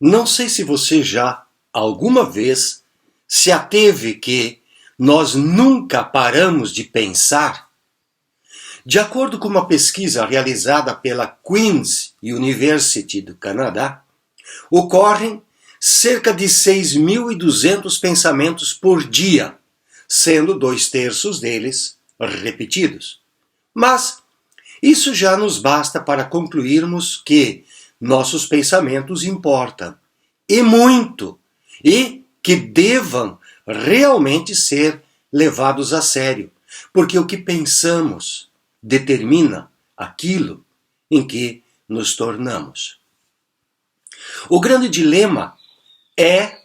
Não sei se você já, alguma vez, se ateve que nós nunca paramos de pensar. De acordo com uma pesquisa realizada pela Queen's University do Canadá, ocorrem cerca de 6.200 pensamentos por dia, sendo 2/3 deles repetidos. Mas isso já nos basta para concluirmos que nossos pensamentos importam, e muito, e que devam realmente ser levados a sério, porque o que pensamos determina aquilo em que nos tornamos. O grande dilema é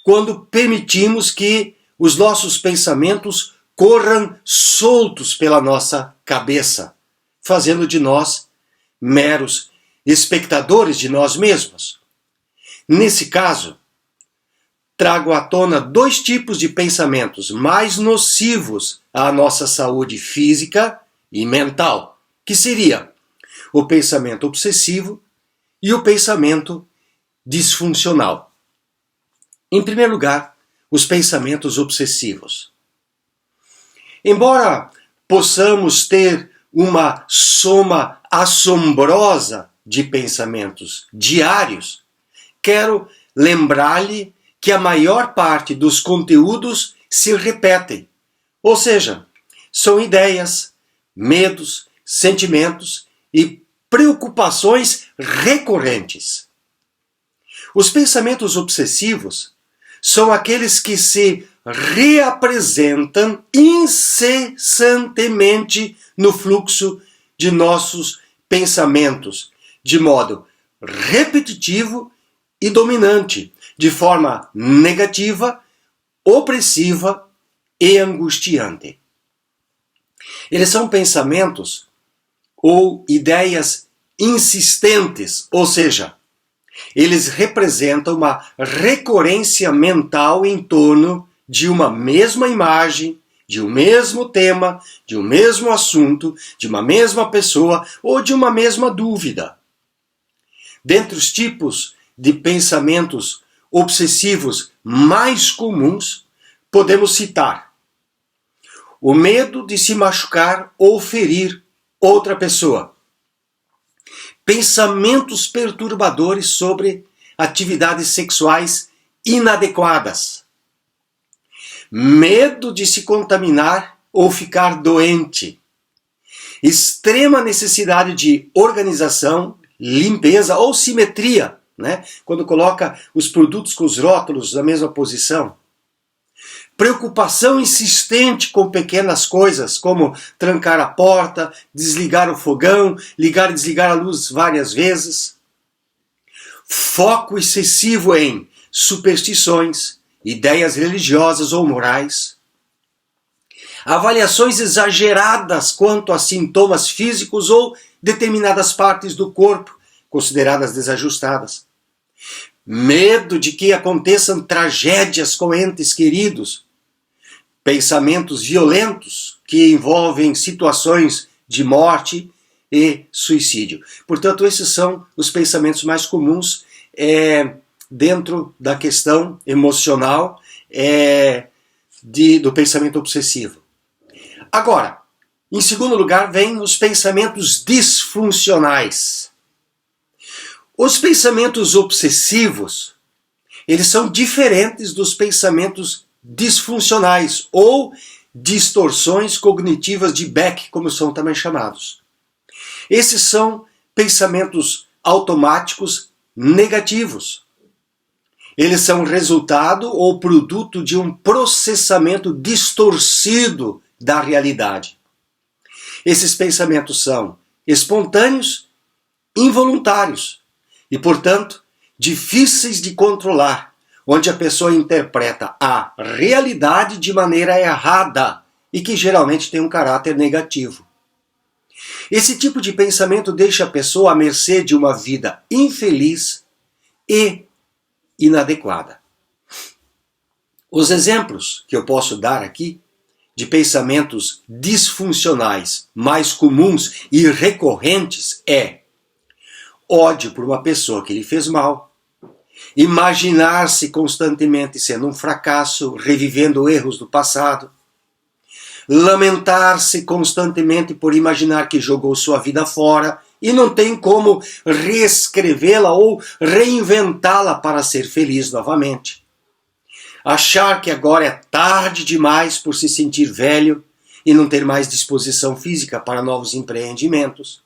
quando permitimos que os nossos pensamentos corram soltos pela nossa cabeça, fazendo de nós meros espectadores de nós mesmos. Nesse caso, trago à tona 2 tipos de pensamentos mais nocivos à nossa saúde física e mental, que seria o pensamento obsessivo e o pensamento disfuncional. Em primeiro lugar, os pensamentos obsessivos. Embora possamos ter uma soma assombrosa de pensamentos diários, quero lembrar-lhe que a maior parte dos conteúdos se repetem, ou seja, são ideias, medos, sentimentos e preocupações recorrentes. Os pensamentos obsessivos são aqueles que se reapresentam incessantemente no fluxo de nossos pensamentos, de modo repetitivo e dominante, de forma negativa, opressiva e angustiante. Eles são pensamentos ou ideias insistentes, ou seja, eles representam uma recorrência mental em torno de uma mesma imagem, de um mesmo tema, de um mesmo assunto, de uma mesma pessoa ou de uma mesma dúvida. Dentre os tipos de pensamentos obsessivos mais comuns, podemos citar o medo de se machucar ou ferir outra pessoa, pensamentos perturbadores sobre atividades sexuais inadequadas, medo de se contaminar ou ficar doente, extrema necessidade de organização, limpeza ou simetria, quando coloca os produtos com os rótulos na mesma posição. Preocupação insistente com pequenas coisas, como trancar a porta, desligar o fogão, ligar e desligar a luz várias vezes. Foco excessivo em superstições, ideias religiosas ou morais. Avaliações exageradas quanto a sintomas físicos ou determinadas partes do corpo, consideradas desajustadas. Medo de que aconteçam tragédias com entes queridos. Pensamentos violentos que envolvem situações de morte e suicídio. Portanto, esses são os pensamentos mais comuns dentro da questão emocional do pensamento obsessivo. Agora, em segundo lugar, vem os pensamentos disfuncionais. Os pensamentos obsessivos, eles são diferentes dos pensamentos disfuncionais ou distorções cognitivas de Beck, como são também chamados. Esses são pensamentos automáticos negativos. Eles são resultado ou produto de um processamento distorcido da realidade. Esses pensamentos são espontâneos, involuntários e, portanto, difíceis de controlar, onde a pessoa interpreta a realidade de maneira errada e que geralmente tem um caráter negativo. Esse tipo de pensamento deixa a pessoa à mercê de uma vida infeliz e inadequada. Os exemplos que eu posso dar aqui de pensamentos disfuncionais mais comuns e recorrentes é ódio por uma pessoa que lhe fez mal, imaginar-se constantemente sendo um fracasso, revivendo erros do passado, lamentar-se constantemente por imaginar que jogou sua vida fora e não tem como reescrevê-la ou reinventá-la para ser feliz novamente. Achar que agora é tarde demais por se sentir velho e não ter mais disposição física para novos empreendimentos.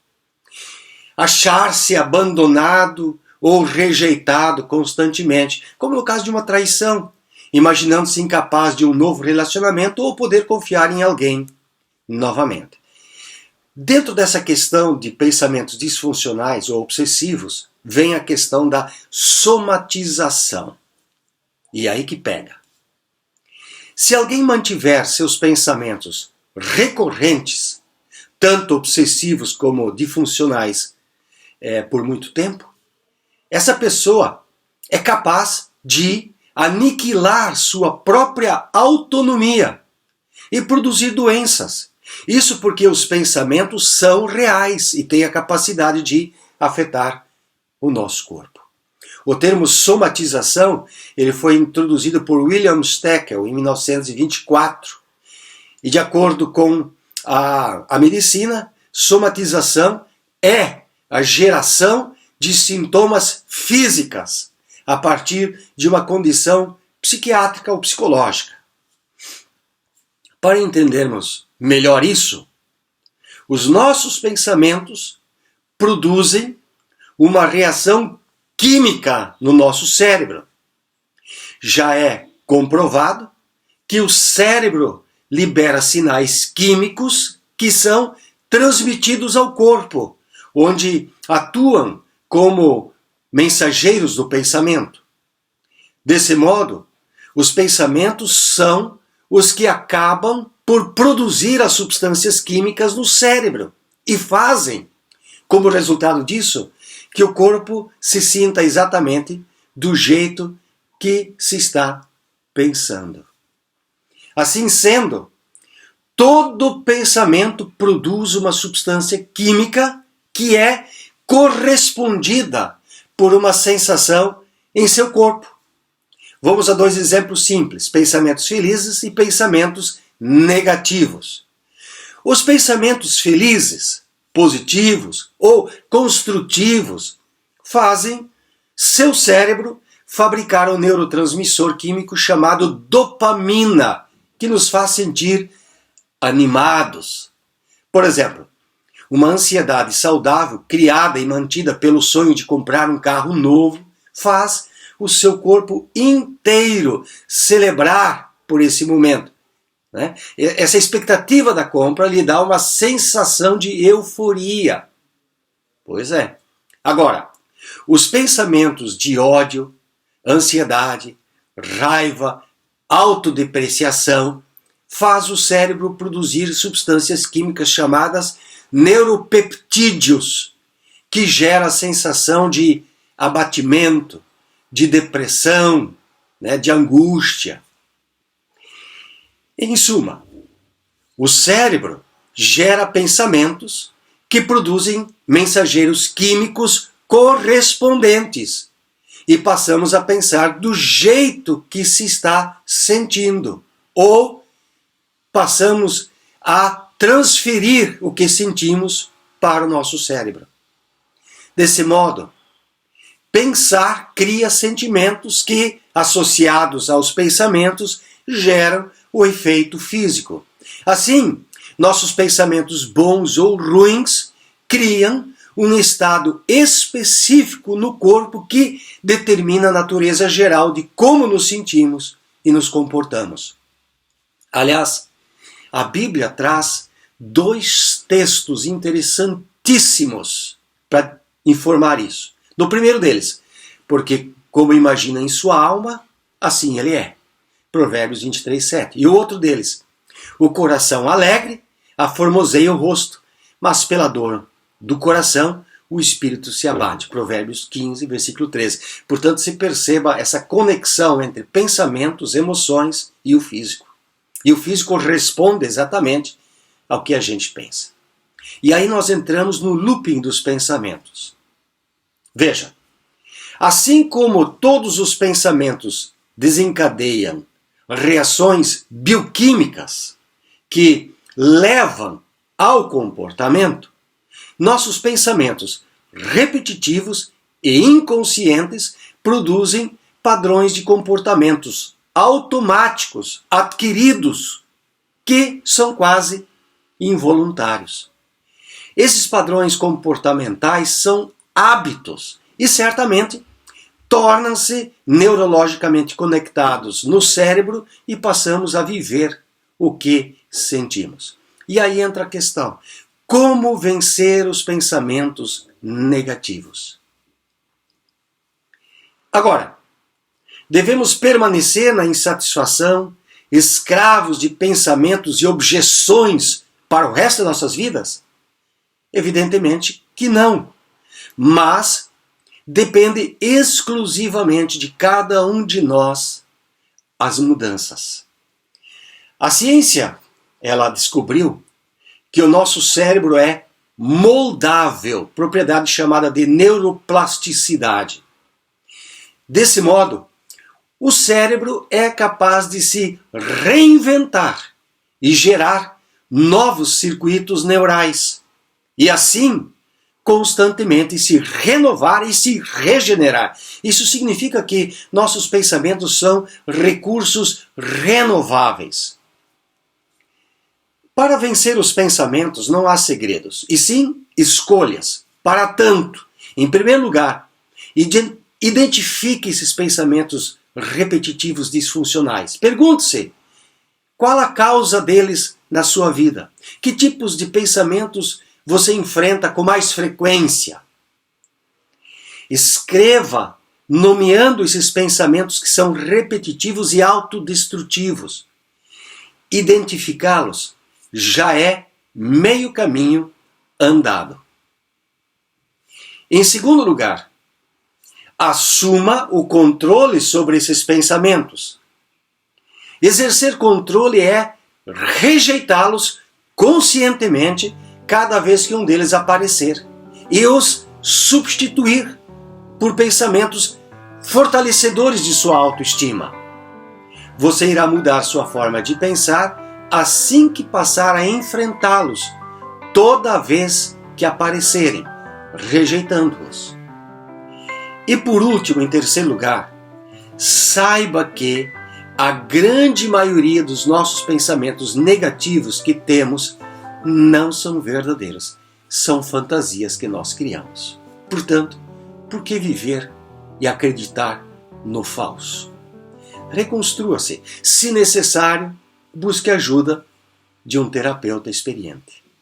Achar-se abandonado ou rejeitado constantemente, como no caso de uma traição, imaginando-se incapaz de um novo relacionamento ou poder confiar em alguém novamente. Dentro dessa questão de pensamentos disfuncionais ou obsessivos, vem a questão da somatização. E aí que pega. Se alguém mantiver seus pensamentos recorrentes, tanto obsessivos como disfuncionais, por muito tempo, essa pessoa é capaz de aniquilar sua própria autonomia e produzir doenças. Isso porque os pensamentos são reais e têm a capacidade de afetar o nosso corpo. O termo somatização ele foi introduzido por William Steckel em 1924. E de acordo com a medicina, somatização é a geração de sintomas físicas a partir de uma condição psiquiátrica ou psicológica. Para entendermos melhor isso, os nossos pensamentos produzem uma reação química no nosso cérebro. Já é comprovado que o cérebro libera sinais químicos que são transmitidos ao corpo, onde atuam como mensageiros do pensamento. Desse modo, os pensamentos são os que acabam por produzir as substâncias químicas no cérebro e fazem, como resultado disso, que o corpo se sinta exatamente do jeito que se está pensando. Assim sendo, todo pensamento produz uma substância química que é correspondida por uma sensação em seu corpo. Vamos a dois exemplos simples: pensamentos felizes e pensamentos negativos. Os pensamentos felizes, positivos ou construtivos fazem seu cérebro fabricar um neurotransmissor químico chamado dopamina, que nos faz sentir animados. Por exemplo, uma ansiedade saudável criada e mantida pelo sonho de comprar um carro novo faz o seu corpo inteiro celebrar por esse momento. Né? Essa expectativa da compra lhe dá uma sensação de euforia. Pois é. Agora, os pensamentos de ódio, ansiedade, raiva, autodepreciação faz o cérebro produzir substâncias químicas chamadas neuropeptídeos, que gera a sensação de abatimento, de depressão, né, de angústia. Em suma, o cérebro gera pensamentos que produzem mensageiros químicos correspondentes e passamos a pensar do jeito que se está sentindo ou passamos a transferir o que sentimos para o nosso cérebro. Desse modo, pensar cria sentimentos que, associados aos pensamentos, geram o efeito físico. Assim, nossos pensamentos bons ou ruins criam um estado específico no corpo que determina a natureza geral de como nos sentimos e nos comportamos. Aliás, a Bíblia traz dois textos interessantíssimos para informar isso. No primeiro deles, porque como imagina em sua alma, assim ele é. Provérbios 23:7. E o outro deles, o coração alegre aformoseia o rosto, mas pela dor do coração o espírito se abate. Provérbios 15, versículo 13. Portanto, se perceba essa conexão entre pensamentos, emoções e o físico. E o físico responde exatamente ao que a gente pensa. E aí nós entramos no looping dos pensamentos. Veja, Assim como todos os pensamentos desencadeiam reações bioquímicas que levam ao comportamento, nossos pensamentos repetitivos e inconscientes produzem padrões de comportamentos automáticos adquiridos que são quase involuntários. Esses padrões comportamentais são hábitos e certamente tornam-se neurologicamente conectados no cérebro e passamos a viver o que sentimos. E aí entra a questão: como vencer os pensamentos negativos? Agora, devemos permanecer na insatisfação, escravos de pensamentos e objeções para o resto de nossas vidas? Evidentemente que não. Mas depende exclusivamente de cada um de nós as mudanças. A ciência, ela descobriu que o nosso cérebro é moldável, propriedade chamada de neuroplasticidade. Desse modo, o cérebro é capaz de se reinventar e gerar novos circuitos neurais e assim constantemente se renovar e se regenerar. Isso significa que nossos pensamentos são recursos renováveis. Para vencer os pensamentos não há segredos, e sim escolhas. Para tanto, em primeiro lugar, identifique esses pensamentos repetitivos disfuncionais. Pergunte-se: qual a causa deles na sua vida? Que tipos de pensamentos você enfrenta com mais frequência? Escreva nomeando esses pensamentos que são repetitivos e autodestrutivos. Identificá-los já é meio caminho andado. Em segundo lugar, assuma o controle sobre esses pensamentos. Exercer controle é rejeitá-los conscientemente cada vez que um deles aparecer e os substituir por pensamentos fortalecedores de sua autoestima. Você irá mudar sua forma de pensar assim que passar a enfrentá-los toda vez que aparecerem, rejeitando-os. E por último, em terceiro lugar, saiba que a grande maioria dos nossos pensamentos negativos que temos não são verdadeiros, são fantasias que nós criamos. Portanto, por que viver e acreditar no falso? Reconstrua-se. Se necessário, busque ajuda de um terapeuta experiente.